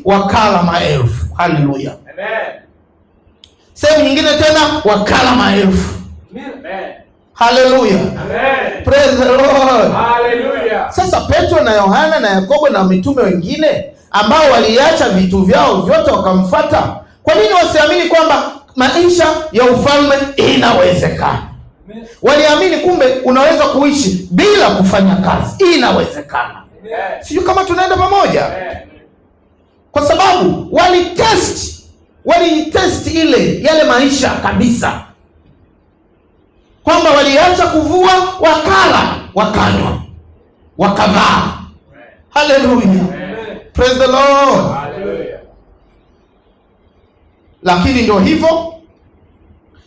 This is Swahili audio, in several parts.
wakala maelfu. Haleluya. Amen. Sehemu nyingine tena wakala maelfu. Amen. Haleluya. Amen. Praise the Lord. Haleluya. Sasa Petro na Yohana na Yakobo na mitume wengine ambao waliacha vitu vyao vyote wakamfuata, kwa nini wasiamini kwamba maisha ya ufalme inawezekana? Waliamini kumbe unaweza kuishi bila kufanya kazi, inawezekana. Sijui kama tunaenda pamoja. Kwa sababu walitest yale maisha kabisa, kwamba waliacha kuvua, wakala, wakanywa, wakavaa. Haleluya. Praise the Lord. Haleluya. Lakini ndio hivyo,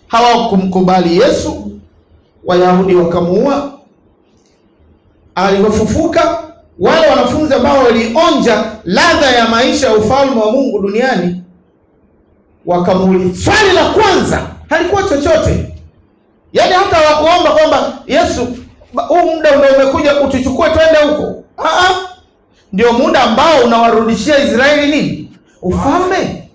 hawakumkubali Yesu. Wayahudi wakamuua. Alipofufuka, wale wanafunzi ambao walionja ladha ya maisha ya ufalme wa Mungu duniani wakamuuliza. Swali la kwanza halikuwa chochote, yaani hata hawakuomba kwamba Yesu, huu muda ndio umekuja utuchukue twende huko. Ndio muda ambao unawarudishia Israeli nini? Ufalme.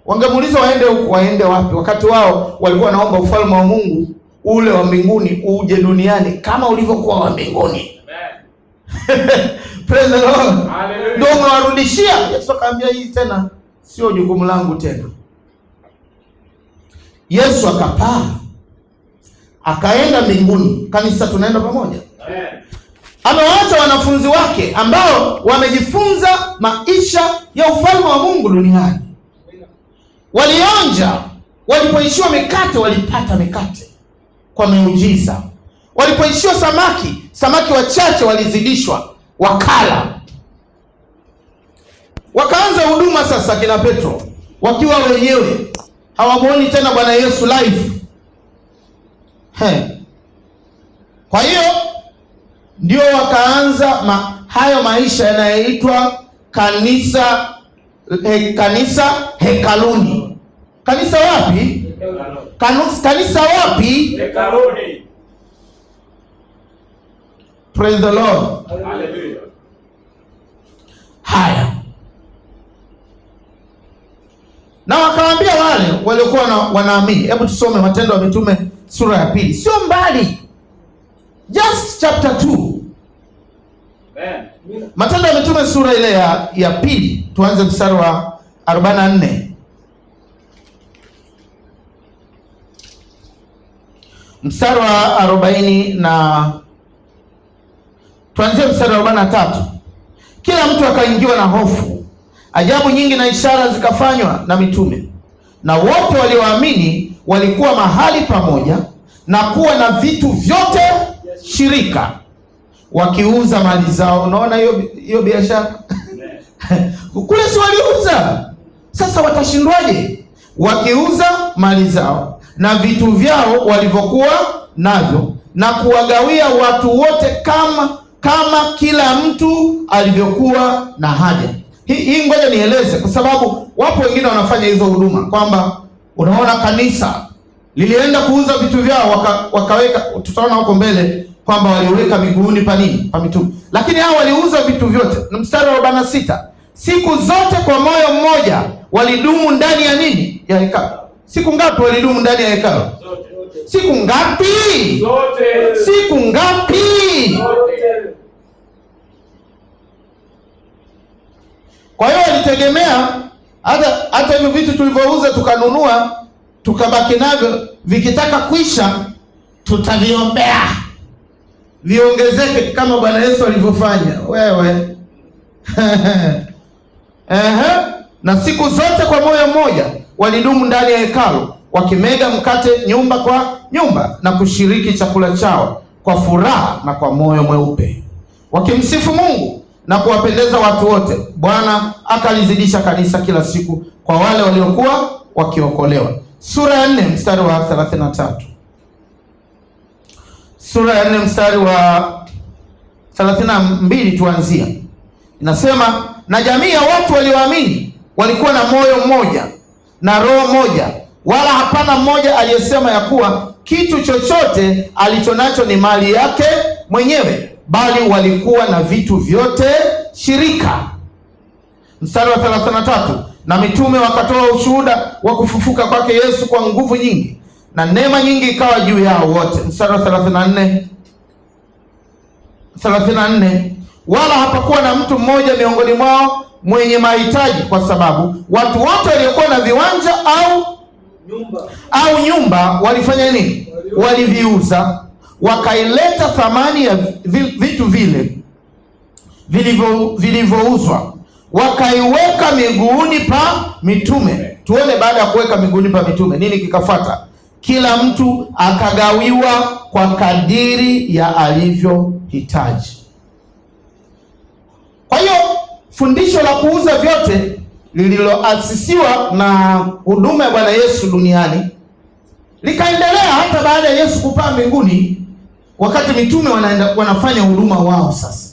Wangemuuliza waende huko, waende wapi? Wakati wao walikuwa naomba ufalme wa Mungu ule wa mbinguni uje duniani kama ulivyokuwa wa mbinguni. Amen. Praise the Lord. Hallelujah. Ndio umewarudishia. Yesu akamwambia, hii tena sio jukumu langu tena. Yesu akapaa, akaenda mbinguni. Kanisa, tunaenda pamoja? Amen. Amewaacha wanafunzi wake ambao wamejifunza maisha ya ufalme wa Mungu duniani. Walionja, walipoishiwa mikate walipata mikate kwa miujiza. Walipoishiwa samaki wachache walizidishwa, wakala. Wakaanza huduma sasa kina Petro, wakiwa wenyewe hawamuoni tena Bwana Yesu live. Kwa hiyo ndio wakaanza hayo maisha yanayoitwa kanisa hekaluni. Kanisa wapi? Kanisa wapi? Hekaluni. Praise the Lord. Hallelujah. Haya. Na wakawaambia wale waliokuwa wanaamini. Hebu tusome Matendo ya Mitume sura ya 2. Sio mbali. Just chapter 2. Amen. Matendo ya Mitume sura ile ya 2, tuanze mstari wa 44. Mstari wa 40 na tuanzie mstari wa 43. Kila mtu akaingiwa na hofu. Ajabu nyingi na ishara zikafanywa na mitume. Na wote walioamini walikuwa mahali pamoja na kuwa na vitu vyote shirika, wakiuza mali zao. Unaona hiyo biashara? Kule si waliuza. Sasa watashindwaje? Wakiuza mali zao na vitu vyao walivyokuwa navyo, na kuwagawia watu wote kama kila mtu alivyokuwa na haja. Hii ngoja nieleze, kwa sababu wapo wengine wanafanya hizo huduma, kwamba unaona kanisa lilienda kuuza vitu vyao wakaweka, tutaona huko mbele kwamba waliweka miguuni pa nini? Pa mitume. Lakini hao waliuza vitu vyote. Na mstari wa 46, siku zote kwa moyo mmoja walidumu ndani ya nini? Ya hekalu. Siku ngapi walidumu ndani ya hekalu? Siku ngapi? Zote. Siku ngapi? Zote. Kwa hiyo walitegemea hata hivyo vitu tulivyouza tukanunua tukabaki navyo, vikitaka kuisha tutaviombea viongezeke kama Bwana Yesu alivyofanya. Wewe na siku zote kwa moyo mmoja walidumu ndani ya hekalu, wakimega mkate nyumba kwa nyumba na kushiriki chakula chao kwa furaha na kwa moyo mweupe, wakimsifu Mungu na kuwapendeza watu wote. Bwana akalizidisha kanisa kila siku kwa wale waliokuwa wakiokolewa. Sura ya 4 mstari wa 33. Sura ya 4 mstari wa 32 tuanzia. Inasema, na jamii ya watu walioamini walikuwa na moyo mmoja na roho moja, wala hapana mmoja aliyesema ya kuwa kitu chochote alichonacho ni mali yake mwenyewe, bali walikuwa na vitu vyote shirika. Mstari wa 33, na mitume wakatoa ushuhuda wa kufufuka kwake Yesu kwa nguvu nyingi, na neema nyingi ikawa juu yao wote. Mstari wa 34, wala hapakuwa na mtu mmoja miongoni mwao mwenye mahitaji, kwa sababu watu wote waliokuwa na viwanja au nyumba walifanya nini? Waliviuza, wakaileta thamani ya vitu vile vilivyouzwa, wakaiweka miguuni pa mitume. Tuone baada ya kuweka miguuni pa mitume nini kikafuata? Kila mtu akagawiwa kwa kadiri ya alivyohitaji. Kwa hiyo fundisho la kuuza vyote lililoasisiwa na huduma ya Bwana Yesu duniani likaendelea hata baada ya Yesu kupaa mbinguni, wakati mitume wanafanya huduma wao sasa.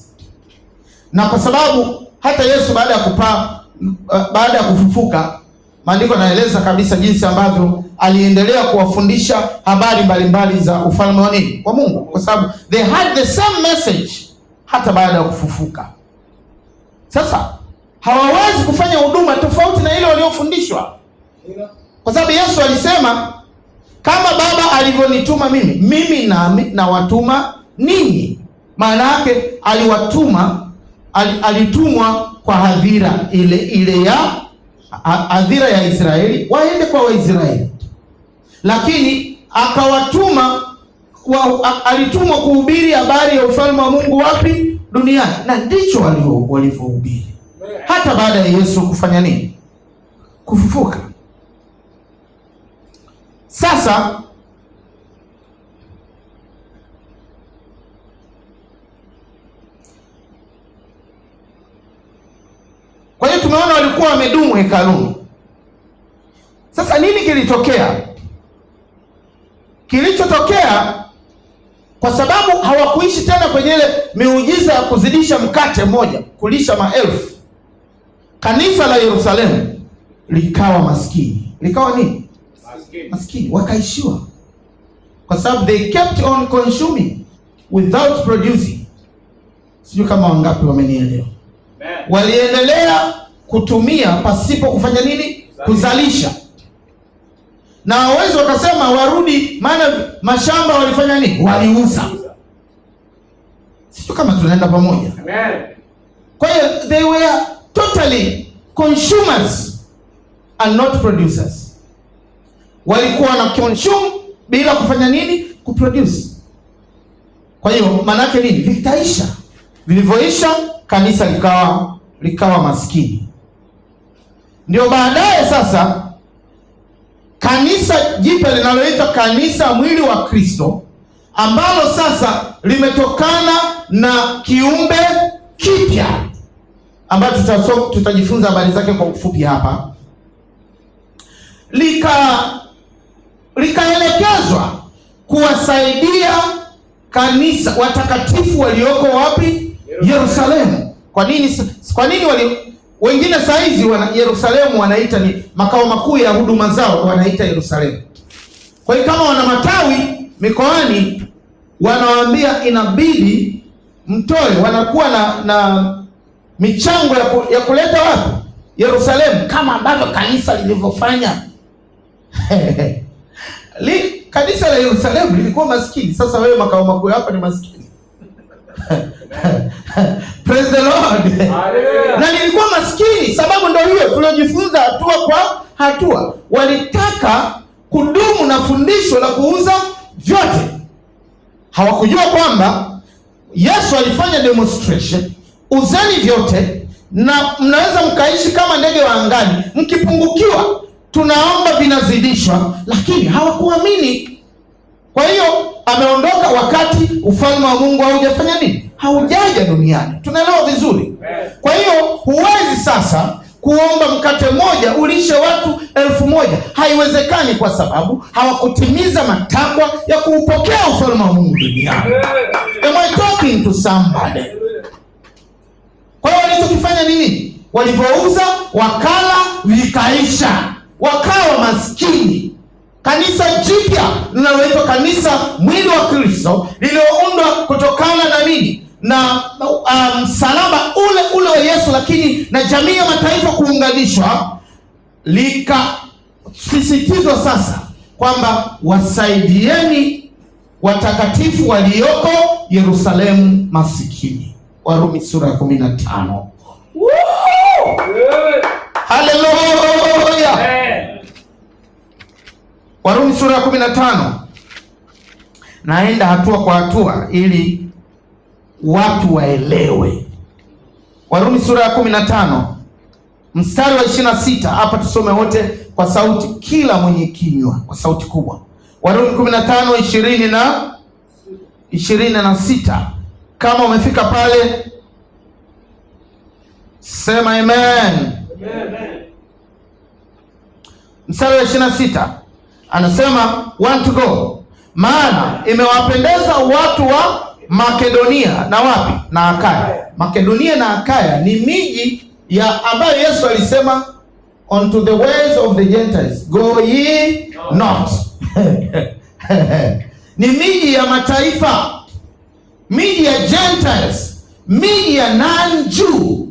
Na kwa sababu hata Yesu baada ya kupaa, baada ya kufufuka, maandiko yanaeleza kabisa jinsi ambavyo aliendelea kuwafundisha habari mbalimbali za ufalme wa nini? Wa Mungu, kwa sababu they had the same message hata baada ya kufufuka. Sasa hawawezi kufanya huduma tofauti na ile waliofundishwa, kwa sababu Yesu alisema, kama Baba alivyonituma mimi nami nawatuma ninyi. Maana yake alitumwa kwa hadhira ile ya hadhira ya Israeli, waende kwa Waisraeli, lakini alitumwa kuhubiri habari ya ufalme wa Mungu wapi? Duniani. Na ndicho walivyohubiri hata baada ya Yesu kufanya nini? Kufufuka. Sasa kwa hiyo tumeona walikuwa wamedumu hekaluni. Sasa nini kilitokea? Kilichotokea, kwa sababu hawakuishi tena kwenye ile miujiza ya kuzidisha mkate mmoja kulisha maelfu, kanisa la Yerusalemu likawa maskini. Likawa nini? Maskini. Wakaishiwa, kwa sababu they kept on consuming without producing. Sijui kama wangapi wamenielewa. Waliendelea kutumia pasipo kufanya nini? Kuzalisha. Na hawezi wakasema warudi, maana mashamba walifanya nini? Waliuza. Sio kama tunaenda pamoja. Amen. Kwa hiyo they were totally consumers and not producers. Walikuwa na consume bila kufanya nini? Kuproduce. Kwa hiyo maana yake nini? Vitaisha. Vilivyoisha, kanisa likawa maskini. Ndio baadaye sasa kanisa jipya linaloitwa kanisa mwili wa Kristo, ambalo sasa limetokana na kiumbe kipya ambacho tutajifunza habari zake kwa ufupi hapa, likaelekezwa kuwasaidia kanisa watakatifu walioko wapi? Yerusalemu. Kwa nini wengine saizi Yerusalemu wanaita ni makao makuu ya huduma zao, wanaita Yerusalemu. Kwa hiyo kama wana matawi mikoani, wanawaambia inabidi mtoe, wanakuwa na michango ya kuleta wapi? Yerusalemu, kama ambavyo kanisa lilivyofanya. Kanisa la Yerusalemu lilikuwa maskini. Sasa wewe makao makuu hapa ni maskini. Praise the Lord. Na nilikuwa maskini, sababu ndio hiyo tuliojifunza hatua kwa hatua. Walitaka kudumu na fundisho la kuuza vyote. Hawakujua kwamba Yesu alifanya demonstration, uzeni vyote na mnaweza mkaishi kama ndege wa angani, mkipungukiwa tunaomba vinazidishwa, lakini hawakuamini. Kwa hiyo ameondoka wakati ufalme wa Mungu haujafanya nini? Haujaja duniani. Tunaelewa vizuri. Kwa hiyo huwezi sasa kuomba mkate mmoja ulishe watu 1000. Haiwezekani, kwa sababu hawakutimiza matakwa ya kuupokea ufalme wa Mungu duniani. Am I talking to somebody? Kwa hiyo walichokifanya nini? Walivyouza wakala vikaisha, wakawa maskini. Kanisa jipya linaloitwa kanisa mwili wa Kristo, lililoundwa kutokana na nini? na msalaba ule wa Yesu, lakini na jamii ya mataifa kuunganishwa, likasisitizwa sasa kwamba wasaidieni watakatifu walioko Yerusalemu masikini. Warumi sura ya 15. Haleluya! Warumi sura ya 15. Naenda hatua kwa hatua ili watu waelewe. Warumi sura ya 15 mstari wa 26. Hapa tusome wote kwa sauti, kila mwenye kinywa kwa sauti kubwa. Warumi 15 26. Kama umefika pale sema amen. Amen. Mstari wa 26 anasema want to go, maana imewapendeza watu wa Makedonia na wapi? Na Akaya. Makedonia na Akaya ni miji ya ambayo Yesu alisema unto the ways of the Gentiles go ye not. Ni miji ya mataifa, miji ya Gentiles, miji ya non-Jew,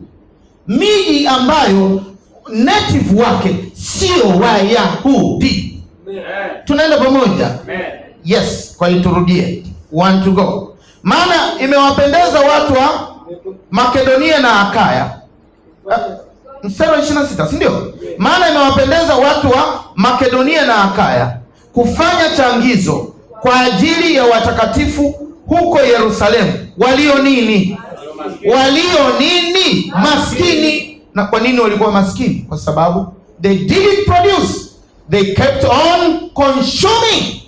miji ambayo native wake sio Wayahudi. Tunaenda pamoja? Yes, kwa hiyo turudie. Want to go. Maana imewapendeza watu wa Makedonia na Akaya. Mstari wa 26, si ndio? Maana imewapendeza watu wa Makedonia na Akaya kufanya changizo kwa ajili ya watakatifu huko Yerusalemu walio nini? Walio nini? Maskini. Na kwa nini walikuwa maskini? Kwa sababu they didn't produce, they kept on consuming.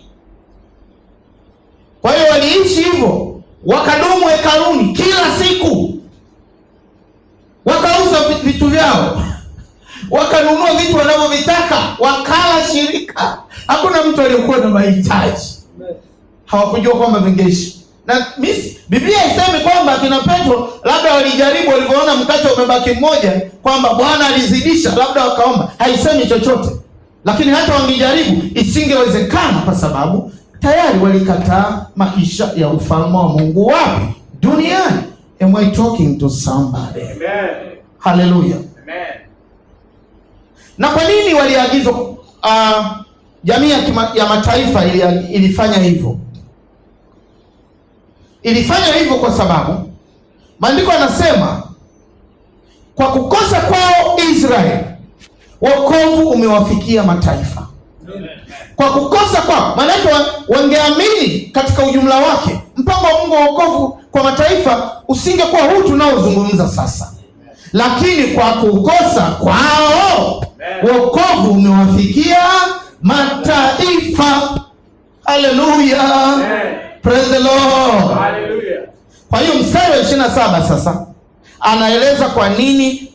Kwa hiyo waliishi hivyo, wakadumu hekaluni kila siku, wakauza vitu vyao, wakanunua vitu wanavyovitaka, wakala shirika. Hakuna mtu aliyekuwa na mahitaji. Hawakujua kwamba vingeishi. Na Biblia haisemi kwamba kina Petro labda walijaribu, walivyoona mkate umebaki mmoja, kwamba Bwana alizidisha, labda wakaomba. Haisemi chochote. Lakini hata wangejaribu isingewezekana, kwa sababu tayari walikataa maisha ya ufalme wa Mungu wapi? Duniani. Am I talking to somebody? Amen. Hallelujah. Amen. Na kwa nini waliagizwa? Jamii ya mataifa ilifanya hivyo. Ilifanya hivyo kwa sababu maandiko yanasema kwa kukosa kwao Israeli wokovu umewafikia mataifa. Kwa kukosa kwao, maana wangeamini katika ujumla wake, mpango wa Mungu wa wokovu kwa mataifa usingekuwa huu tunaozungumza sasa. Lakini kwa kukosa kwao wokovu umewafikia mataifa. Hallelujah. Praise the Lord. Hallelujah. Kwa hiyo mstari wa 27 sasa anaeleza kwa nini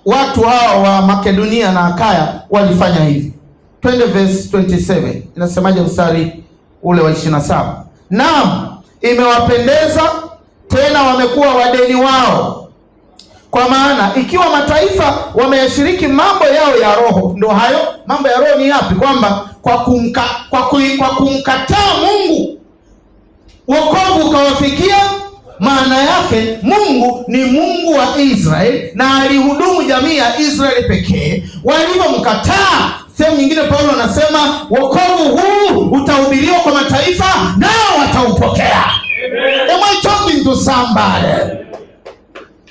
watu hao wa Makedonia na Akaya walifanya hivi. Twende verse 27. Inasemaje mstari ule wa 27? Naam, imewapendeza tena wamekuwa wadeni wao. Kwa maana ikiwa mataifa wameyashiriki mambo yao ya roho, ndio hayo mambo ya roho ni yapi? Kwamba kwa kumkataa Mungu wokovu ukawafikia. Maana yake Mungu ni Mungu wa Israeli na alihudumu jamii ya Israeli pekee. Walivyomkataa, sehemu nyingine Paulo anasema wokovu huu utahubiriwa kwa mataifa nao wataupokea. Am I talking to somebody?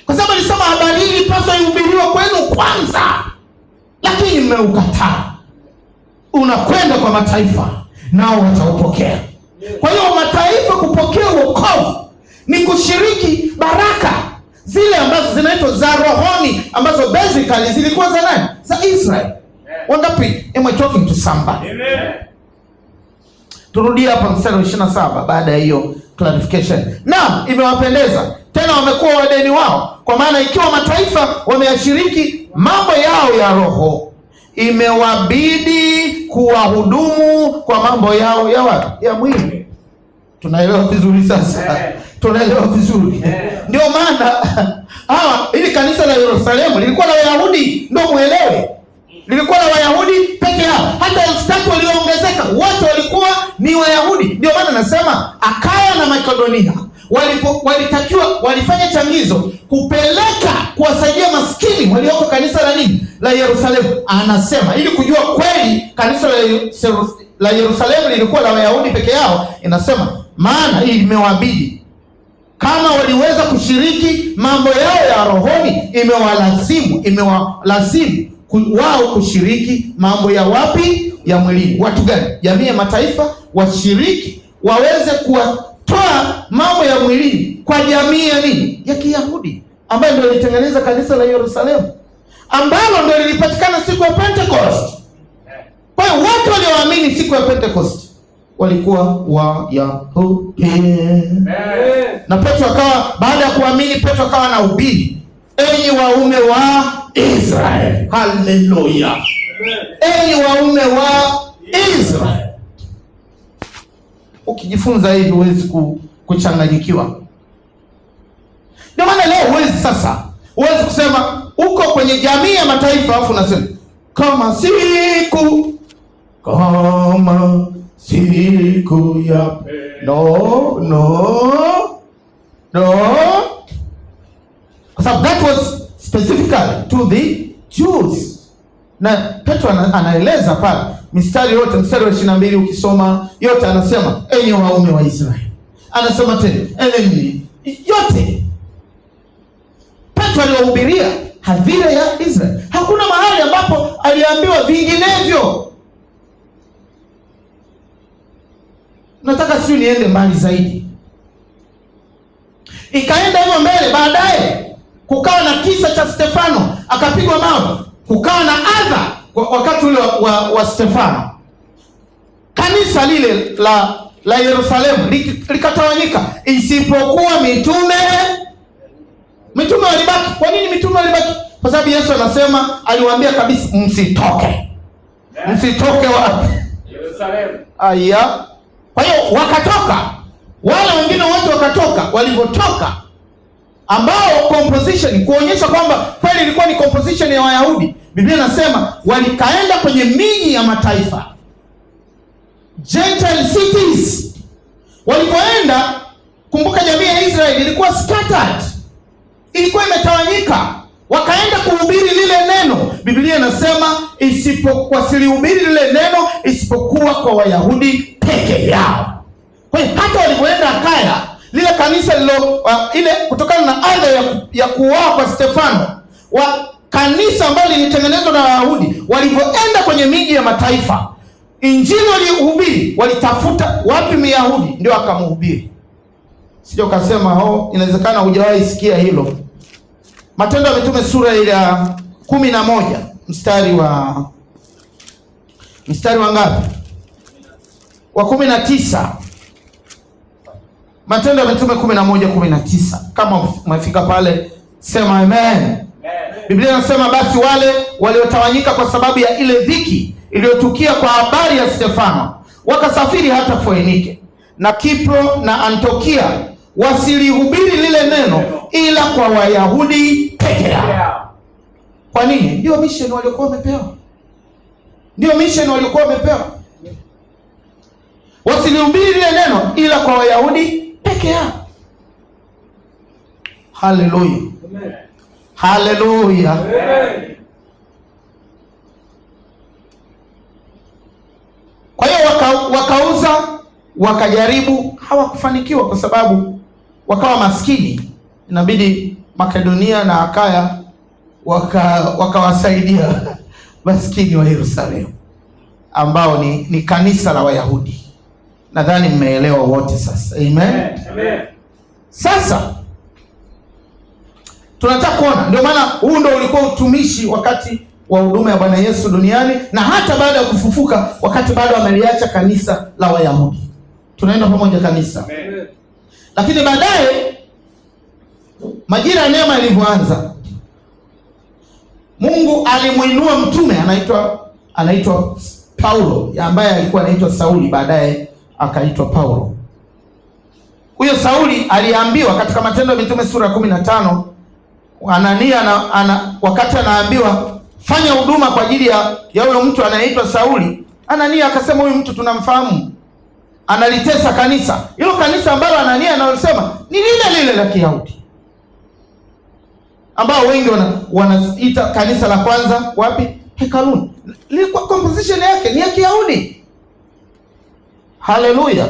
Kwa sababu alisema habari hii paswa ihubiriwe kwenu kwanza, lakini mmeukataa. Unakwenda kwa mataifa nao wataupokea. Kwa hiyo mataifa kupokea wokovu ni kushiriki baraka zile ambazo zinaitwa za rohoni, ambazo basically zilikuwa za nani? Za Israel. Wangapi? Am I talking to somebody? Amen. Turudie hapa mstari wa 27 baada ya hiyo clarification. Naam, imewapendeza tena wamekuwa wadeni wao. Kwa maana ikiwa mataifa wameyashiriki mambo yao ya roho, imewabidi kuwahudumu kwa mambo yao ya wapi? Ya mwili. Tunaelewa vizuri sasa? Tunaelewa vizuri. Ndio maana ili kanisa la Yerusalemu lilikuwa la Wayahudi, ndio muelewe. Lilikuwa la Wayahudi peke yao. Hata 3,000 walioongezeka wote walikuwa ni Wayahudi. Ndio maana nasema Akaya na Makedonia walifanya changizo kupeleka kuwasaidia maskini walioko kanisa la nini? La Yerusalemu. Anasema ili kujua kweli kanisa la Yerusalemu lilikuwa la Wayahudi peke yao, inasema maana imewabidi kama waliweza kushiriki mambo yao ya rohoni, imewalazimu wao kushiriki mambo ya wapi? Ya mwilini. Watu gani? Jamii ya mataifa washiriki, waweze kuwatoa mambo ya mwilini kwa jamii ya nini? Ya Kiyahudi, ambayo ndio ilitengeneza kanisa la Yerusalemu, ambalo ndio lilipatikana siku ya Pentecost. Kwa hiyo watu walioamini siku ya Pentecost walikuwa Wayahudi. Na Petro akawa, baada ya kuamini, Petro akawa anahubiri, enyi waume wa Israeli. Haleluya. Enyi waume wa Israeli. Ukijifunza hivi huwezi kuchanganyikiwa. Ndio maana leo huwezi kusema uko kwenye jamii ya mataifa afu unasema kama siku ya no, kwa sababu that was specifically to the Jews. Na Petro anaeleza pale mstari wa 22 ukisoma yote, anasema enyi waume wa Israeli. Anasema tena enyi yote. Petro aliwahubiria hadhira ya Israeli. Hakuna mahali ambapo aliambiwa vinginevyo. Nataka sio niende mbali zaidi. Ikaenda hivyo mbele, baadaye kukawa na kisa cha Stefano akapigwa mawe. Kukawa na adha wakati ule wa Stefano. Kanisa lile la Yerusalemu likatawanyika, isipokuwa mitume walibaki. Kwa nini mitume walibaki? Kwa sababu Yesu anasema, aliwaambia kabisa, msitoke. Msitoke wapi? Yerusalemu. Aya. Kwa hiyo wakatoka, wale wengine wote wakatoka. Walivyotoka, ambao composition kuonyesha kwamba kweli ilikuwa ni composition ya Wayahudi, Biblia inasema walikaenda kwenye miji ya mataifa, Gentile cities. Walipoenda, kumbuka jamii ya Israeli ilikuwa scattered, ilikuwa imetawanyika. Wakaenda kuhubiri lile neno. Biblia inasema wasilihubiri lile neno isipokuwa kwa Wayahudi peke yao. Kwa hiyo hata walipoenda Akaya, lile kanisa ile kutokana na adha ya kuuawa kwa Stefano, kanisa ambalo lilitengenezwa na Wayahudi, walipoenda kwenye miji ya mataifa, injili walihubiri, walitafuta wapi Myahudi ndio akamhubiri. Sio kasema inawezekana hujawahi sikia hilo. Matendo ya Mitume sura ile ya 11 mstari wa ngapi? Wa 19. Matendo ya Mitume 11:19. Kama umefika pale sema amen. Biblia inasema basi wale waliotawanyika kwa sababu ya ile dhiki iliyotukia kwa habari ya Stefano wakasafiri hata Foinike na Kipro na Antiokia, wasilihubiri lile neno ila kwa Wayahudi peke yao. Kwa nini? Ndio mission waliokuwa wamepewa. Wasilihubiri lile neno ila kwa Wayahudi peke yao. Haleluya. Amen. Haleluya. Amen. Kwa hiyo wakauza, wakajaribu, hawakufanikiwa kwa sababu wakawa maskini. Inabidi Makedonia na Akaya wakawasaidia maskini wa Yerusalemu ambao ni kanisa la Wayahudi. Nadhani mmeelewa wote sasa. Amen. Amen. Sasa tunataka kuona, ndio maana huu ndio ulikuwa utumishi wakati wa huduma ya Bwana Yesu duniani, na hata baada ya kufufuka, wakati bado ameliacha kanisa la Wayahudi. Tunaenda pamoja kanisa. Amen. Lakini baadaye majira ya neema ilivyoanza, Mungu alimuinua mtume anaitwa Paulo, ambaye alikuwa anaitwa Sauli, baadaye akaitwa Paulo. Huyo Sauli aliambiwa katika Matendo ya Mitume sura ya 15, Anania wakati anaambiwa fanya huduma kwa ajili ya huyo mtu anayeitwa Sauli, Anania akasema huyu mtu tunamfahamu, analitesa kanisa. Hilo kanisa ambalo Anania analosema ni lile lile la Kiyahudi, ambao wengi wanaita kanisa la kwanza wapi? Hekaluni. Lilikuwa composition yake ni ya Kiyahudi. Haleluya.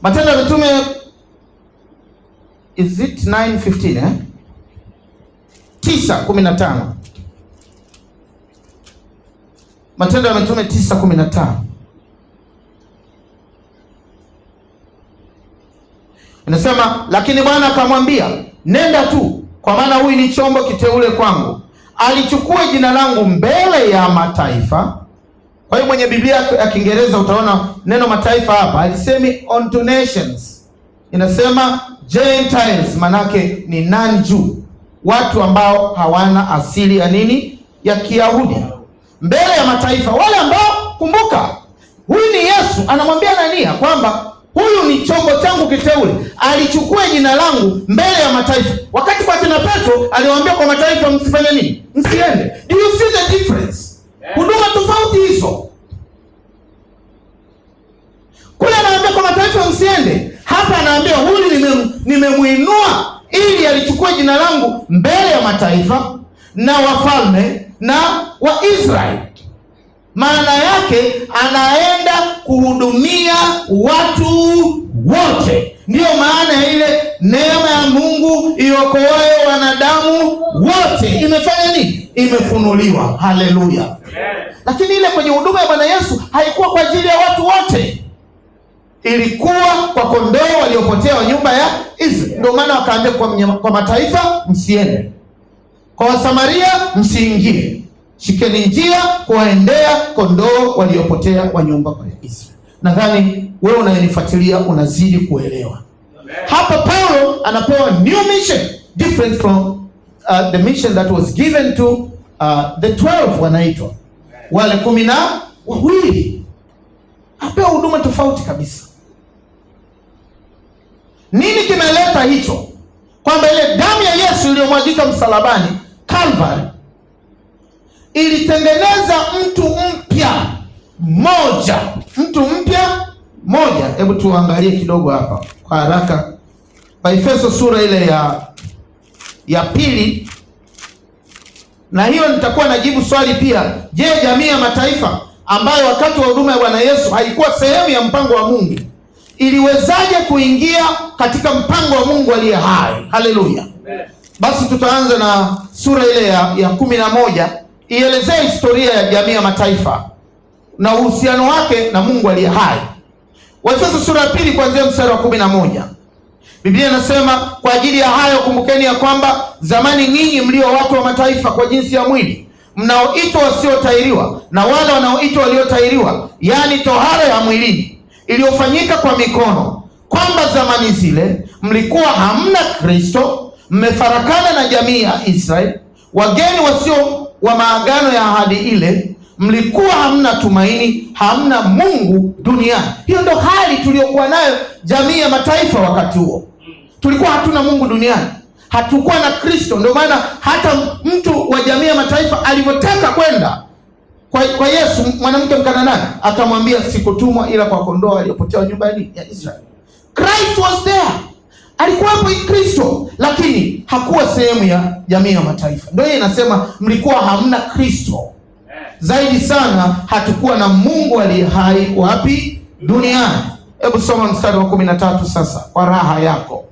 Matendo ya Mitume, is it 9:15 9:15. Matendo ya Mitume 9:15. Inasema, lakini Bwana akamwambia, nenda tu, kwa maana huyu ni chombo kiteule kwangu, alichukue jina langu mbele ya mataifa. Kwa hiyo mwenye Biblia ya Kiingereza utaona neno mataifa hapa alisemi unto nations, inasema Gentiles, manake ni non-Jew, watu ambao hawana asili ya nini? Ya Kiyahudi, mbele ya mataifa, wale ambao, kumbuka, huyu ni Yesu anamwambia Anania kwamba huyu ni chombo changu kiteule, alichukue jina langu mbele ya mataifa. Wakati kwa kina Petro aliwaambia kwa mataifa msifanye nini? Msiende. Do you see the difference? Huduma tofauti hizo. Kule anaambia kwa mataifa msiende, hapa anaambia huyu nimemuinua ili alichukue jina langu mbele ya mataifa na wafalme na wa Israeli. Maana yake anaenda kuhudumia watu wote. Ndiyo maana ya ile neema ya Mungu iokoayo wanadamu wote imefanya nini? Imefunuliwa. Haleluya. Lakini ile kwenye huduma ya Bwana Yesu haikuwa kwa ajili ya watu wote, ilikuwa kwa kondoo waliopotea wa nyumba ya Israeli. Ndio maana wakaambia kwa mataifa msiende, kwa Wasamaria msiingie, shikeni njia kuwaendea kondoo waliopotea wa nyumba ya Israeli. Nadhani wewe unayenifuatilia unazidi kuelewa. Hapa Paulo anapewa new mission, different from the mission that was given to the 12 wanaitwa wale 12. Apewa huduma tofauti kabisa. Nini kimeleta hicho? Kwamba ile damu ya Yesu iliyomwagika msalabani Calvary ilitengeneza mtu mpya mmoja. Mtu mpya mmoja. Hebu tuangalie kidogo hapa kwa haraka. Efeso sura ile ya 2. Na hiyo nitakuwa najibu swali pia. Je, jamii ya mataifa ambayo wakati wa huduma ya Bwana Yesu haikuwa sehemu ya mpango wa Mungu, iliwezaje kuingia katika mpango wa Mungu aliye hai? Haleluya. Basi tutaanza na sura ile ya 11, ielezea historia ya jamii ya mataifa na uhusiano wake na Mungu aliye hai. Waefeso sura ya 2 kuanzia mstari wa 11. Biblia inasema, kwa ajili ya hayo kumbukeni ya kwamba zamani ninyi mlio watu wa mataifa kwa jinsi ya mwili, mnaoitwa wasiotahiriwa na wale wanaoitwa waliotahiriwa, yaani tohara ya mwilini iliyofanyika kwa mikono, kwamba zamani zile mlikuwa hamna Kristo, mmefarakana na jamii ya Israeli, wageni wasio wa maagano ya ahadi ile, mlikuwa hamna tumaini, hamna Mungu duniani. Hiyo ndo hali tuliyokuwa nayo jamii ya mataifa wakati huo. Tulikuwa hatuna Mungu duniani, hatukuwa na Kristo. Ndio maana hata mtu wa jamii ya mataifa alivyotaka kwenda kwa Yesu, mwanamke Mkananani akamwambia, sikutumwa ila kwa kondoo waliopotea nyumba ya Israeli. Christ was there, alikuwapo Kristo, lakini hakuwa sehemu ya jamii ya mataifa. Ndio hiyo inasema mlikuwa hamna Kristo. Zaidi sana hatukuwa na Mungu aliye hai wapi? Duniani. Hebu soma mstari wa 13 sasa kwa raha yako.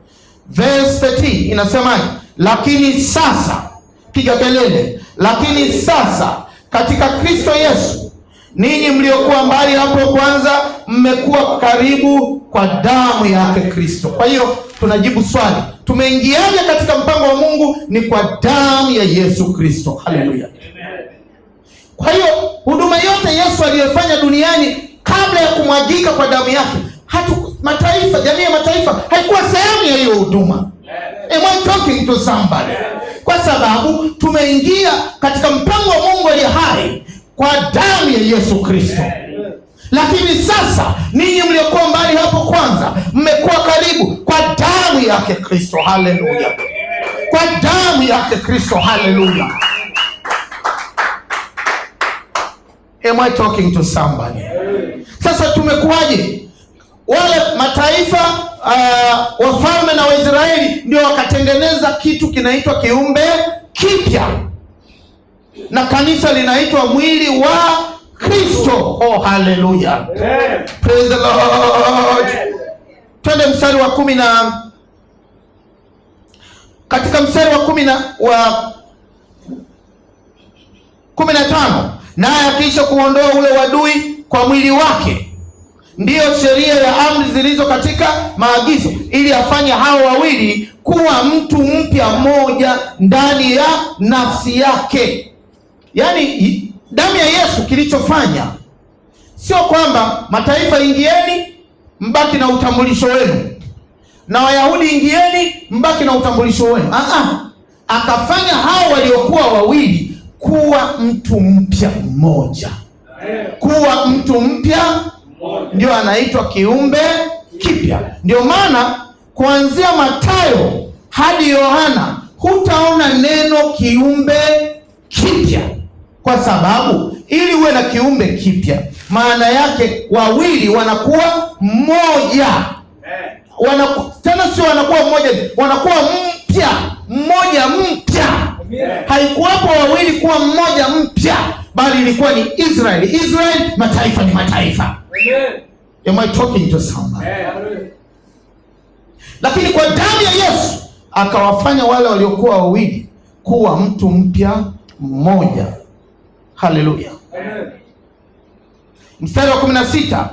Verse 13 inasemaje? Lakini sasa, piga kelele, lakini sasa katika Kristo Yesu ninyi mliokuwa mbali hapo kwanza mmekuwa karibu kwa damu yake Kristo. Kwa hiyo tunajibu swali, tumeingiaje katika mpango wa Mungu? Ni kwa damu ya Yesu Kristo. Haleluya. Kwa hiyo huduma yote Yesu aliyofanya duniani kabla ya kumwagika kwa damu yake, mataifa, jamii ya mataifa haikuwa sehemu ya hiyo huduma. Am I talking to somebody? Kwa sababu tumeingia katika mpango wa Mungu aliye hai kwa damu ya Yesu Kristo. Lakini sasa ninyi mliokuwa mbali hapo kwanza mmekuwa karibu kwa damu yake Kristo. Haleluya. Kwa damu yake Kristo. Haleluya. Am I talking to somebody? Sasa tumekuwaje? Wale mataifa wafalme na Waisraeli ndio wakatengeneza kitu kinaitwa kiumbe kipya, na kanisa linaitwa mwili wa Kristo. Oh, haleluya, praise the Lord. Twende mstari wa 10 na katika mstari wa 15, naye akiisha kuondoa ule wadui kwa mwili wake, ndiyo sheria ya amri zilizo katika maagizo, ili afanye hao wawili kuwa mtu mpya mmoja ndani ya nafsi yake. Yaani damu ya Yesu kilichofanya sio kwamba mataifa ingieni mbaki na utambulisho wenu, na Wayahudi ingieni mbaki na utambulisho wenu. Akafanya hao waliokuwa wawili kuwa mtu mpya mmoja. Kuwa mtu mpya ndio anaitwa kiumbe kipya. Ndio maana kuanzia Mathayo hadi Yohana hutaona neno kiumbe kipya, kwa sababu ili uwe na kiumbe kipya maana yake wawili wanakuwa mmoja. Tena sio wanakuwa mmoja, wanakuwa mpya, mmoja mpya. Haikuwapo wawili kuwa mmoja mpya, bali ilikuwa ni Israeli. Israeli, mataifa ni mataifa. Am I talking to someone? Lakini kwa damu ya Yesu akawafanya wale waliokuwa wawili kuwa mtu mpya mmoja. Haleluya. Mstari wa 16,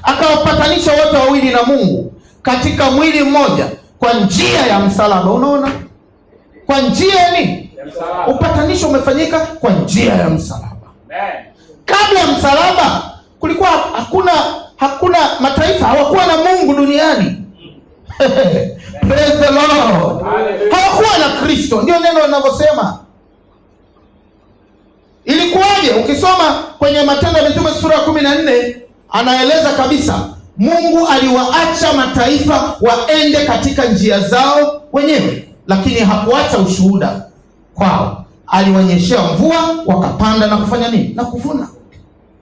akawapatanisha wote wawili na Mungu katika mwili mmoja kwa njia ya msalaba. Unaona, kwa njia ya nini? Upatanisho umefanyika kwa njia ya msalaba. Kabla ya msalaba kulikuwa hakuna mataifa, hawakuwa na Mungu duniani. Praise the Lord. Hawakuwa na Kristo, ndio neno linavyosema. Ilikuwaje? Ukisoma kwenye Matendo ya Mitume sura ya 14 anaeleza kabisa Mungu aliwaacha mataifa waende katika njia zao wenyewe, lakini hakuacha ushuhuda kwao. Aliwanyeshea mvua, wakapanda na kufanya nini? Na kuvuna.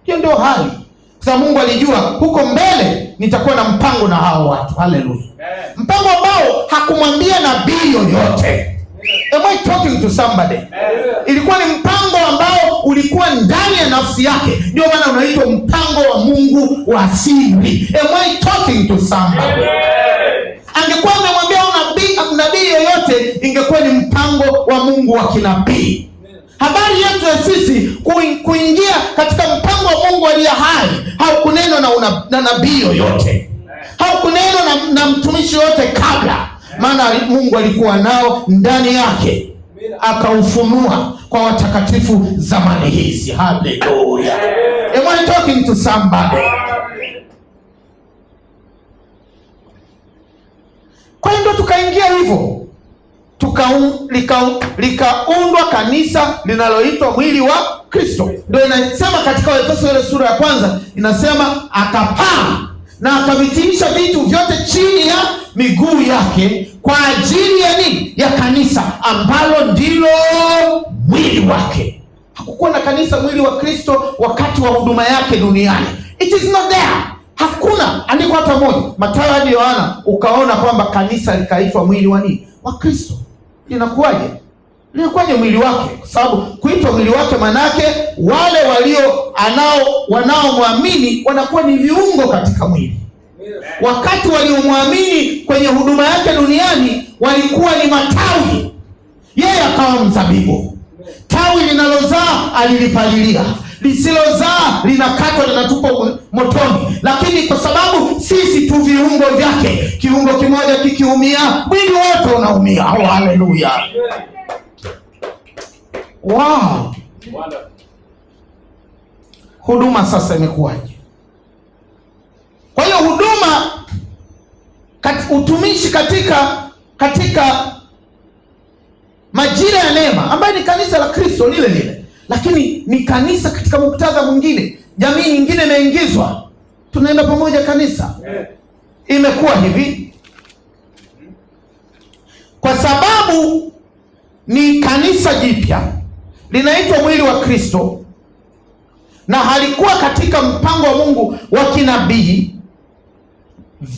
Hiyo ndio hali. Sasa Mungu alijua huko mbele nitakuwa na mpango na hao watu. Haleluya. Mpango ambao hakumwambia nabii yoyote. Am I talking to somebody? Ilikuwa ni mpango ambao ulikuwa ndani ya nafsi yake. Ndio maana unaitwa mpango wa Mungu wa siri. Am I talking to somebody? Angekuwa amemwambia nabii yoyote, ingekuwa ni mpango wa Mungu wa kinabii. Habari yetu ya sisi kuingia katika mpango wa Mungu aliye hai, haukunenwa na nabii yoyote, haukunenwa na mtumishi yoyote kabla, maana Mungu alikuwa nao ndani yake, akaufunua kwa watakatifu zamani hizi. Hallelujah. Am I talking to somebody? Kwa hiyo ndo tukaingia hivyo, likaundwa kanisa linaloitwa mwili wa Kristo. Ndio inasema katika Waefeso ile sura ya 1 inasema akapaa na akavitiisha vitu vyote chini ya miguu yake kwa ajili ya nini? Ya kanisa, ambalo ndilo mwili wake. Hakukuwa na kanisa mwili wa Kristo wakati wa huduma yake duniani. It is not there. Hakuna andiko hata moja Mathayo hadi Yohana ukaona kwamba kanisa likaitwa mwili wa nini? Wa Kristo. Linakuwaje? Linakuwaje mwili wake? Kwa sababu kuitwa mwili wake manake wale wanaomwamini wanakuwa ni viungo katika mwili. Wakati waliomwamini kwenye huduma yake duniani walikuwa ni matawi, yeye akawa mzabibu. Tawi linalozaa alilipalilia, lisilozaa linakatwa linatupwa motoni. Lakini kwa sababu sisi tu viungo vyake, kiungo kimoja kikiumia mwili wote unaumia. Oh, haleluya. Wow. Huduma sasa imekuwaje? Kwa hiyo huduma utumishi katika majira ya neema ambayo ni kanisa la Kristo lile lile, lakini ni kanisa katika muktadha mwingine, jamii nyingine imeingizwa, tunaenda pamoja kanisa. Imekuwa hivi kwa sababu ni kanisa jipya linaitwa mwili wa Kristo. na halikuwa katika mpango wa Mungu wa kinabii,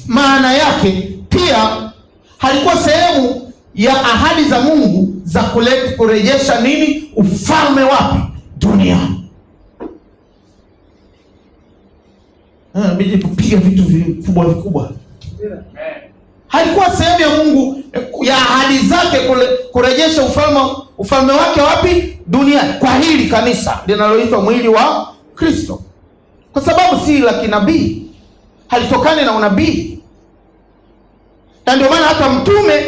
maana yake pia halikuwa sehemu ya ahadi za Mungu za kurejesha nini? Ufalme wapi? Duniani. Bidi kupiga vitu vikubwa vikubwa. Halikuwa sehemu ya Mungu ya ahadi zake kurejesha ufalme wake wapi? Duniani, kwa hili kanisa linaloitwa mwili wa Kristo, kwa sababu si la kinabii, halitokani na unabii. Na ndio maana hata mtume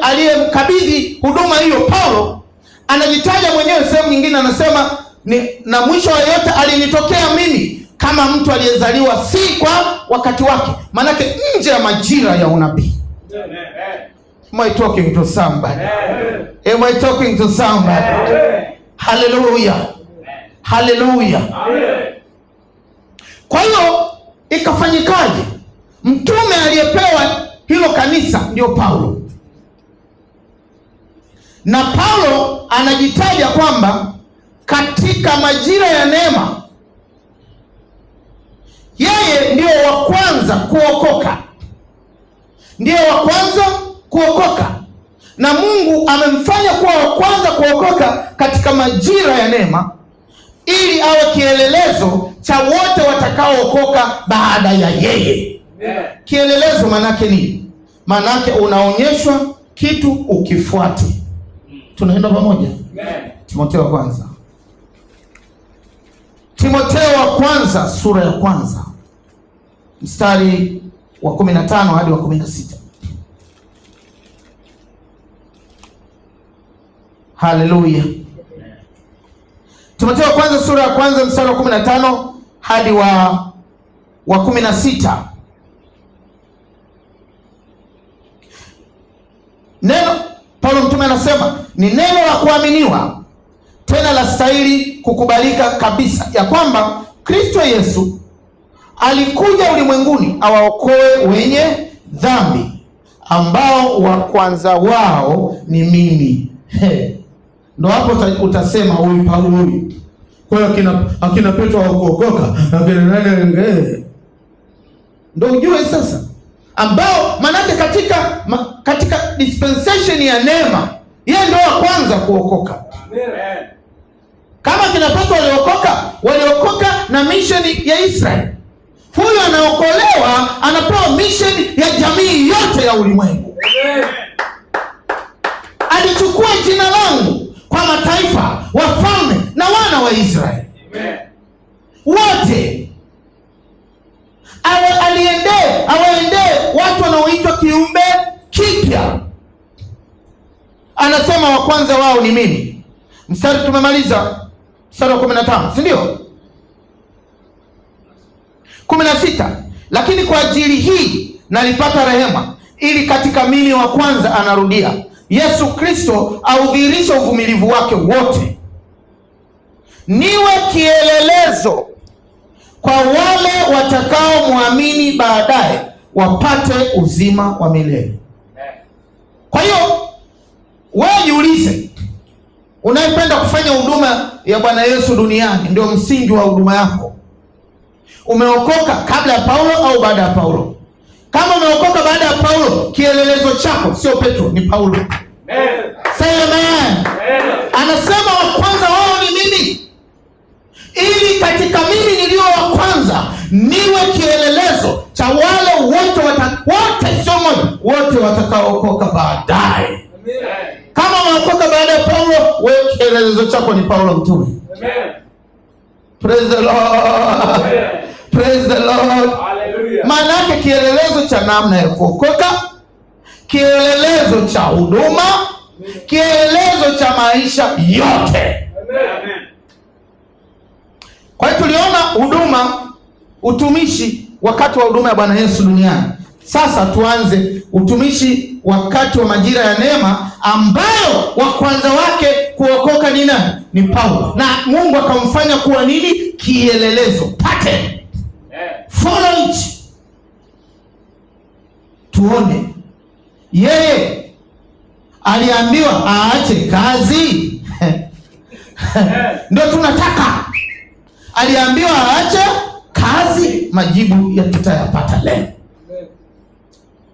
aliyemkabidhi huduma hiyo Paulo anajitaja mwenyewe sehemu nyingine, anasema na mwisho wa yote alinitokea mimi kama mtu aliyezaliwa si kwa wakati wake, manake nje ya majira ya unabii. Am I talking to somebody? Am I talking to somebody? Hallelujah. Hallelujah. Kwa hiyo ikafanyikaje? Mtume aliyepewa hilo kanisa ndio Paulo, na Paulo anajitaja kwamba katika majira ya neema yeye ndio wa kwanza kuokoka, ndio wa kwanza kuokoka, na Mungu amemfanya kuwa wa kwanza kuokoka katika majira ya neema ili awe kielelezo cha wote watakaookoka baada ya yeye. Kielelezo manake nini? Manake unaonyeshwa kitu ukifuate. Tunaenda pamoja? Timotheo wa kwanza. Timotheo wa kwanza sura ya kwanza mstari wa 15 hadi wa 16. Haleluya. Timotheo wa kwanza sura ya kwanza mstari wa 15 hadi wa 16. Neno Paulo mtume anasema ni neno la kuaminiwa tena la stahili kukubalika kabisa, ya kwamba Kristo Yesu alikuja ulimwenguni awaokoe wenye dhambi, ambao wa kwanza wao ni mimi. Ndo hapo utasema huyu Paulo huyu. Kwa hiyo akina Petro hawakuokoka, akina nani? Ndo ujue sasa, ambao manake katika dispensation ya neema yeye ndio wa kwanza kuokoka. Amen. Kama kina Petro waliokoka na mission ya Israeli, huyu anaokolewa anapewa mission ya jamii yote ya ulimwengu. Amen. Alichukua jina langu kwa mataifa, wafalme na wana wa Israeli. Amen. Wote awaendee watu wanaoitwa kiumbe kipya. Anasema wa kwanza wao ni mimi. Mstari tumemaliza mstari wa 15, si ndio? 16. Lakini kwa ajili hii nalipata rehema, ili katika mimi wa kwanza, anarudia, Yesu Kristo audhihirishe uvumilivu wake wote, niwe kielelezo kwa wale watakao muamini baadaye, wapate uzima wa milele. Kwa hiyo wewe jiulize, unayependa kufanya huduma ya Bwana Yesu duniani, ndio msingi wa huduma yako. Umeokoka kabla ya Paulo au baada ya Paulo? Kama umeokoka baada ya Paulo, kielelezo chako sio Petro, ni Paulo. Amen. Say amen. Anasema wa kwanza wao ni mimi, ili katika mimi nilio wa kwanza niwe kielelezo cha wale wote sio mmoja, wote watakaookoka baadaye. Kama umeokoka baada ya Paulo, wewe kielelezo chako ni Paulo mtume. Amen. Praise the Lord. Amen. Praise the Lord. Hallelujah. Maana yake kielelezo cha namna ya kuokoka, kielelezo cha huduma, kielelezo cha maisha yote. Amen. Kwa hiyo tuliona huduma, utumishi wakati wa huduma ya Bwana Yesu duniani. Sasa tuanze utumishi wakati wa majira ya neema, ambayo wa kwanza wake kuokoka ni nani? Ni Paulo. Na Mungu akamfanya kuwa nini? Kielelezo. Pattern. Follow it. Tuone. Yeye aliambiwa aache kazi. Ndio tunataka aliambiwa aache kazi, majibu ya tutayapata leo.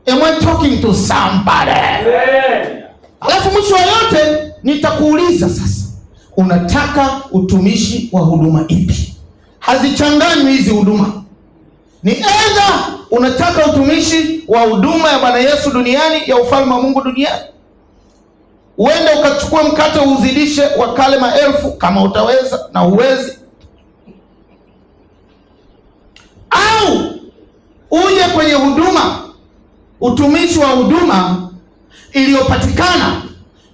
Am I talking to somebody? Alafu mwisho wa yote nitakuuliza sasa, unataka utumishi wa huduma ipi? Hazichanganywi hizi huduma. Ni either unataka utumishi wa huduma ya Bwana Yesu duniani, ya ufalme wa Mungu duniani, uende ukachukue mkate uzidishe wakale maelfu kama utaweza na uwezi, au uje kwenye huduma, utumishi wa huduma iliyopatikana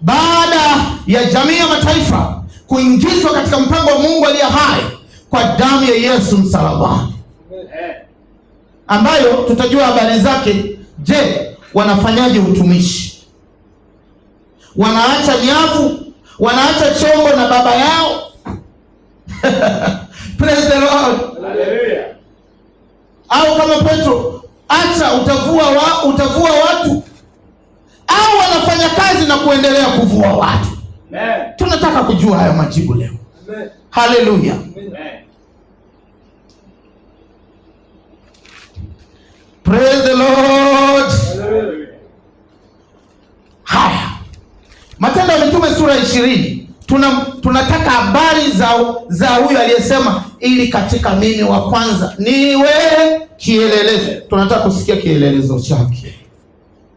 baada ya jamii ya mataifa kuingizwa katika mpango wa Mungu aliye hai kwa damu ya Yesu msalabani, ambayo tutajua habari zake. Je, wanafanyaje utumishi? Wanaacha nyavu, wanaacha chombo na baba yao praise the Lord, hallelujah. Au kama Petro, acha utavua watu, au wanafanya kazi na kuendelea kuvua watu? Amen. Tunataka kujua hayo majibu leo. Amen. Hallelujah. Amen. Praise the Lord. Hallelujah. Haya, Matendo ya Mitume sura 20. Tunataka habari za huyu aliyesema, ili katika mimi wa kwanza niwe kielelezo. Tunataka kusikia kielelezo chake.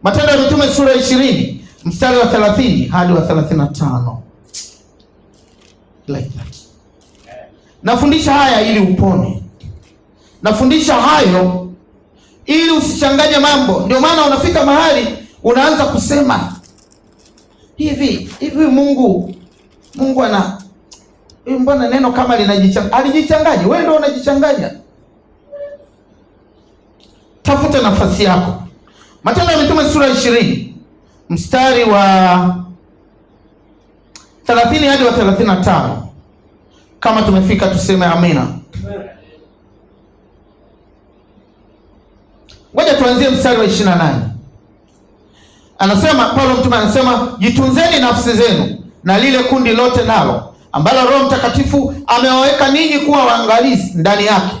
Matendo ya Mitume sura 20 mstari wa 30 hadi wa 35. Like that. Nafundisha haya ili upone. Nafundisha hayo ili usichanganye mambo. Ndio maana unafika mahali unaanza kusema hivi Mungu mbona neno kama alijichanganya? Wewe ndio unajichanganya. Tafuta nafasi yako. Matendo ya Mitume sura 20 mstari wa 30 hadi wa 35. Kama tumefika tuseme amina. Ngoja tuanzie mstari wa 28. Anasema, Paulo mtume anasema, jitunzeni nafsi zenu na lile kundi lote nalo ambalo Roho Mtakatifu amewaweka ninyi kuwa waangalizi ndani yake,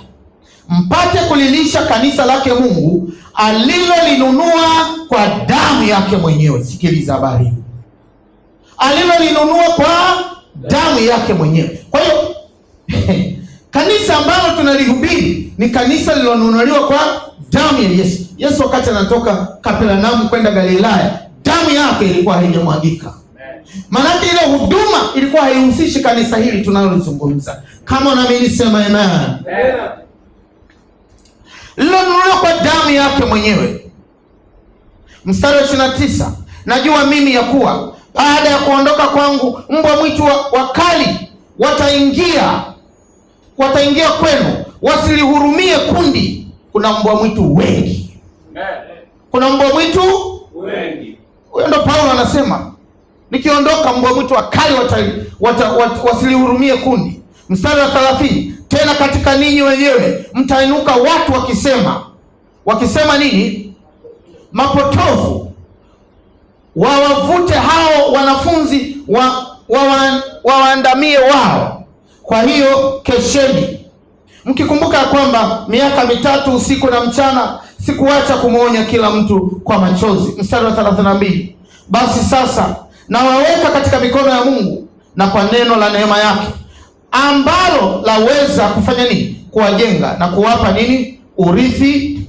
mpate kulilisha kanisa lake Mungu alilolinunua kwa damu yake mwenyewe. Sikiliza habari hii, alilolinunua kwa damu yake mwenyewe. Kwa hiyo kanisa ambalo tunalihubiri ni kanisa lilonunuliwa kwa damu ya Yesu. Yesu wakati anatoka Kapernaumu kwenda Galilaya, damu yake ilikuwa haijamwagika. Maana ile huduma ilikuwa haihusishi kanisa hili tunalolizungumza. Kama unaamini sema amen. Lilonunuliwa kwa damu yake mwenyewe. Mstari wa 29, najua mimi ya kuwa baada ya kuondoka kwangu mbwa mwitu wakali wataingia kwenu, wasilihurumie kundi. Kuna mbwa mwitu wengi. Kuna mbwa mwitu wengi. Huyo ndo Paulo anasema, nikiondoka mbwa mwitu wakali wasilihurumie kundi. Mstari wa 30, tena katika ninyi wenyewe mtainuka watu wakisema nini? Mapotovu, wawavute hao wanafunzi wawaandamie wao. Kwa hiyo kesheni, mkikumbuka kwamba miaka 3 usiku na mchana sikuacha kumwonya kila mtu kwa machozi. Mstari wa 32, basi sasa nawaweka katika mikono ya Mungu na kwa neno la neema yake, ambalo laweza kufanya nini? Kuwajenga na kuwapa nini? Urithi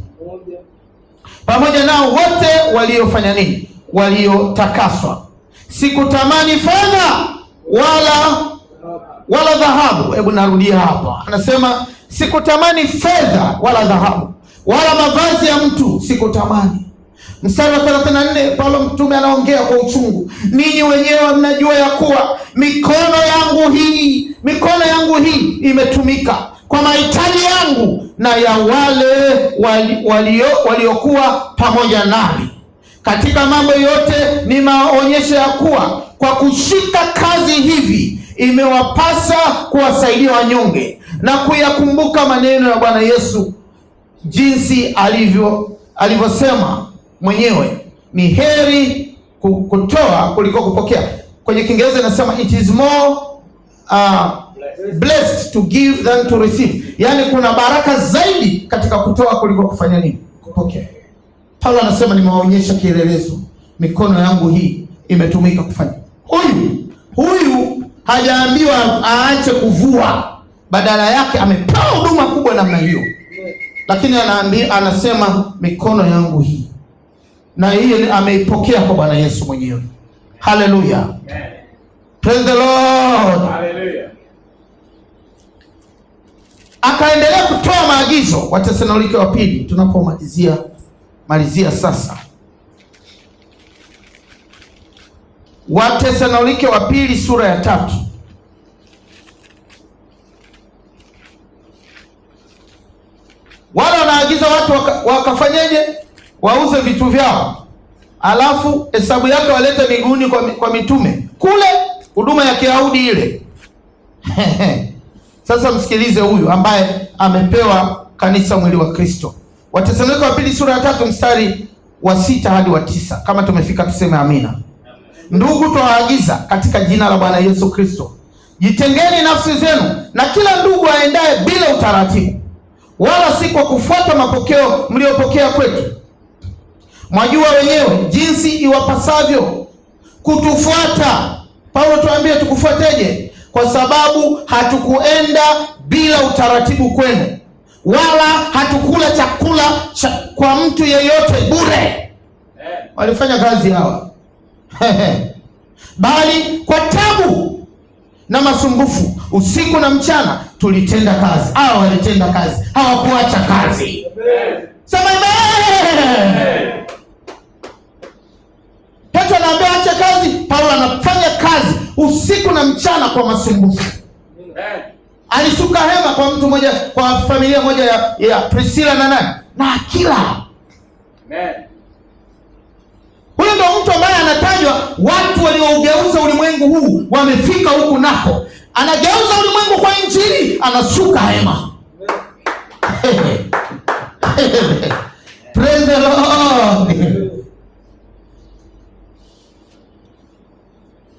pamoja nao wote waliofanya nini? Waliotakaswa. Sikutamani fedha wala dhahabu. Hebu narudia hapa, anasema sikutamani fedha wala dhahabu wala mavazi ya mtu, sikutamani. Mstari wa 34, Paulo mtume anaongea kwa uchungu, ninyi wenyewe mnajua ya kuwa mikono yangu hii imetumika kwa mahitaji yangu na ya wale waliokuwa pamoja nami. Katika mambo yote nimeonyesha ya kuwa kwa kushika kazi hivi imewapasa kuwasaidia wanyonge na kuyakumbuka maneno ya Bwana Yesu, jinsi alivyosema mwenyewe, ni heri kutoa kuliko kupokea. Kwenye Kiingereza inasema it is more Blessed to give than to receive. Yaani kuna baraka zaidi katika kutoa kuliko kufanya nini? Kupokea. Paulo anasema nimewaonyesha kielelezo, mikono yangu hii imetumika kufanya. Huyu hajaambiwa aache kuvua, badala yake amepewa huduma kubwa namna hiyo. Lakini anasema mikono yangu hii, na hiyo ameipokea kwa Bwana Yesu mwenyewe. Hallelujah. Praise the Lord. Hallelujah. Akaendelea kutoa maagizo. Wathesalonike wa pili, tunapomalizia sasa. Wathesalonike wa pili sura ya 3. Wala wanaagiza watu wakafanyeje? Wauze vitu vyao, alafu hesabu yake walete miguuni kwa mitume kule, huduma ya Kiyahudi ile. Sasa msikilize huyu ambaye amepewa kanisa mwili wa Kristo. Wathesalonike wa pili sura ya 3 mstari wa 6 hadi wa 9. Kama tumefika tuseme amina. Ndugu, twawaagiza katika jina la Bwana Yesu Kristo, jitengeni nafsi zenu na kila ndugu aendaye bila utaratibu, wala si kwa kufuata mapokeo mliopokea kwetu. Mwajua wenyewe jinsi iwapasavyo kutufuata. Paulo tuambie tukufuateje? Kwa sababu hatukuenda bila utaratibu kwenu, wala hatukula chakula kwa mtu yeyote bure. Walifanya kazi hawa. Bali kwa tabu na masumbufu, usiku na mchana tulitenda kazi. Hawa walitenda kazi, hawakuacha kazi. Sema amen. Petro anaambia acha kazi, Paulo anafanya kazi usiku na mchana kwa masumbufu. Alisuka hema kwa mtu mmoja, kwa familia moja ya Priscilla na Aquila. Huyo ndo mtu ambaye anatajwa, watu waliougeuza ulimwengu huu wamefika huku nako. Anageuza ulimwengu kwa Injili, anasuka hema. Praise the Lord.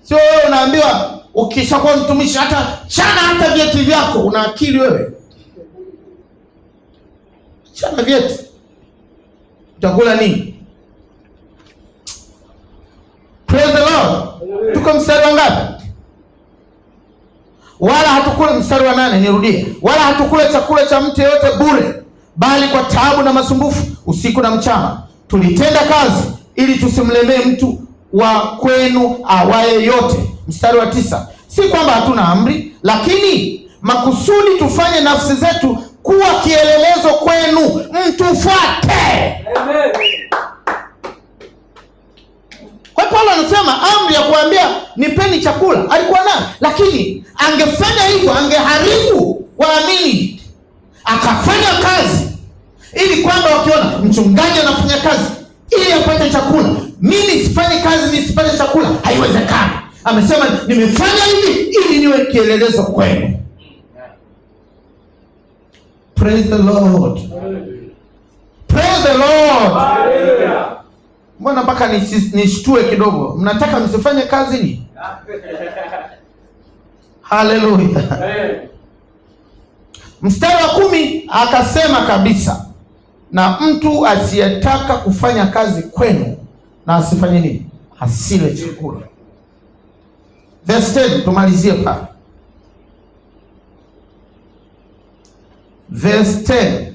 Sio wewe unaambiwa ukishakuwa mtumishi hata vyeti vyako. Una akili wewe? Chana vyeti, utakula nini? Praise the Lord. Tuko mstari wa ngapi? Wala hatukula, mstari wa 8, nirudie. Wala hatukula chakula cha mtu yeyote bure, bali kwa taabu na masumbufu, usiku na mchana tulitenda kazi, ili tusimlemee mtu wa kwenu awaye yote. Mstari wa 9. Si kwamba hatuna amri, lakini makusudi tufanye nafsi zetu kuwa kielelezo kwenu, mtufuate. Amen. Kwa Paulo anasema amri ya kuambia nipeni chakula alikuwa nayo, lakini angefanya hivyo angeharibu waamini. Akafanya kazi ili kwamba wakiona mchungaji anafanya kazi ili apate chakula, mimi sifanye kazi nisipate chakula, haiwezekani. Amesema nimefanya hivi ili niwe kielelezo kwenu. Praise the Lord. Praise the Lord. Mbona mpaka nishtue kidogo? Mnataka msifanye kazi ni? Haleluya. Mstari wa 10 akasema kabisa, na mtu asiyetaka kufanya kazi kwenu na asifanye nini? Asile chakula. Verse 10, tumalizie pale. Verse 10.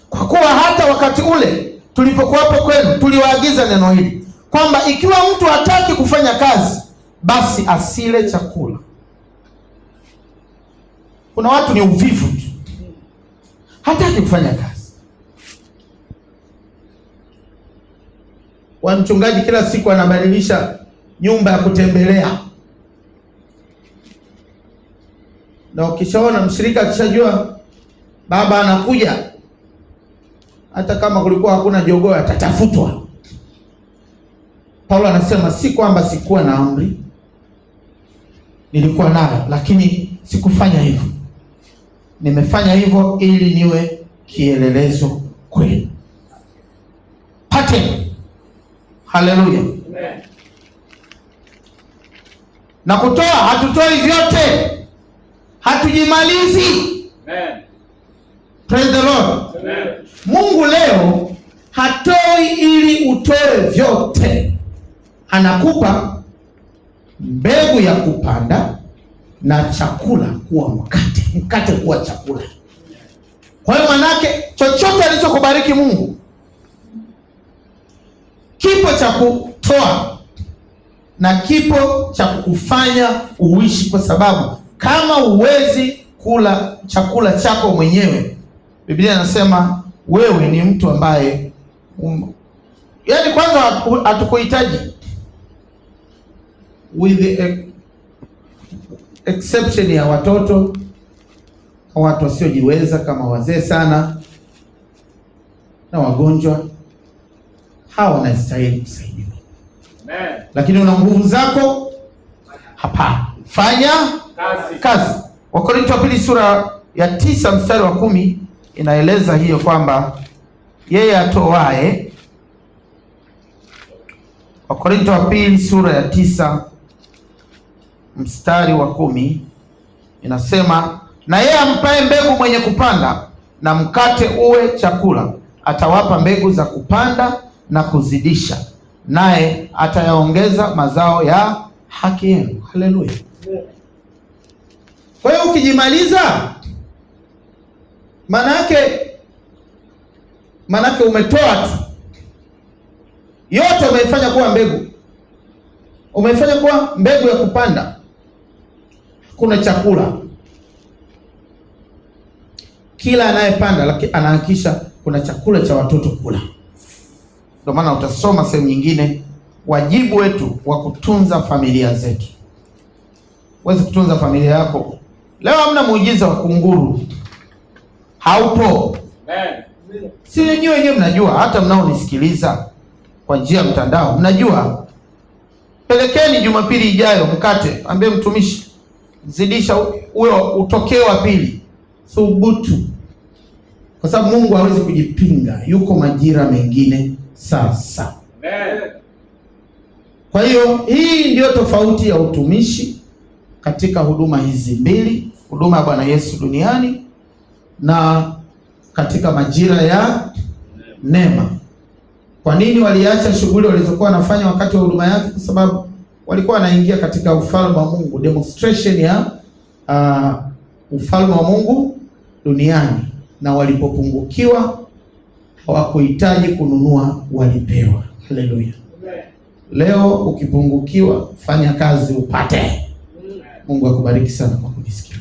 Kwa kuwa hata wakati ule tulipokuwapo kwenu tuliwaagiza neno hili, kwamba ikiwa mtu hataki kufanya kazi, basi asile chakula. Kuna watu ni uvivu tu, hataki kufanya kazi. Wa mchungaji kila siku anabadilisha nyumba ya kutembelea, na ukishaona mshirika akishajua baba anakuja, hata kama kulikuwa hakuna jogoo atatafutwa. Paulo anasema si kwamba sikuwa na amri, nilikuwa nayo, lakini sikufanya hivyo. Nimefanya hivyo ili niwe kielelezo kwenu. Pate. Haleluya. Na kutoa, hatutoi vyote, hatujimalizi. Amen. Praise the Lord. Amen. Mungu leo hatoi ili utoe vyote. Anakupa mbegu ya kupanda na chakula kuwa mkate kuwa chakula. Kwa hiyo manake chochote alichokubariki Mungu kipo cha kutoa na kipo cha kufanya uishi, kwa sababu kama huwezi kula chakula chako mwenyewe, Biblia inasema wewe ni mtu ambaye yaani kwanza hatukuhitaji, with the exception ya watoto na watu wasiojiweza kama wazee sana na wagonjwa, hawa wanastahili kusaidiwa. Amen. Lakini una nguvu zako, hapana, fanya kazi. Wakorintho wa pili sura ya 9 mstari wa 10 inaeleza hiyo kwamba yeye atoae. Wakorintho wa pili sura ya 9 mstari wa 10 inasema, na yeye ampaye mbegu mwenye kupanda na mkate uwe chakula, atawapa mbegu za kupanda na kuzidisha, naye atayaongeza mazao ya haki yenu. Haleluya. Kwa hiyo ukijimaliza, manake umetoa tu, yote umeifanya kuwa mbegu, umeifanya kuwa mbegu ya kupanda. Kuna chakula, kila anayepanda lakini anahakisha kuna chakula cha watoto kula. Ndio maana utasoma sehemu nyingine wajibu wetu wa kutunza familia zetu. Huwezi kutunza familia yako. Leo hamna muujiza wa kunguru, haupo. Si wenyewe mnajua, hata mnaonisikiliza kwa njia ya mtandao mnajua. Pelekeni Jumapili ijayo mkate, ambie mtumishi zidisha huyo utokeo wa pili. Thubutu. Kwa sababu Mungu hawezi kujipinga, yuko majira mengine sasa. Amen. Kwa hiyo hii ndio tofauti ya utumishi katika huduma hizi mbili, huduma ya Bwana Yesu duniani na katika majira ya neema. Kwa nini waliacha shughuli walizokuwa wanafanya wakati wa huduma yake? Kwa sababu walikuwa wanaingia katika ufalme wa Mungu, demonstration ya ufalme wa Mungu duniani, na walipopungukiwa hawakuhitaji kununua, walipewa. Haleluya. Leo ukipungukiwa, fanya kazi upate. Mungu akubariki sana kwa kunisikia.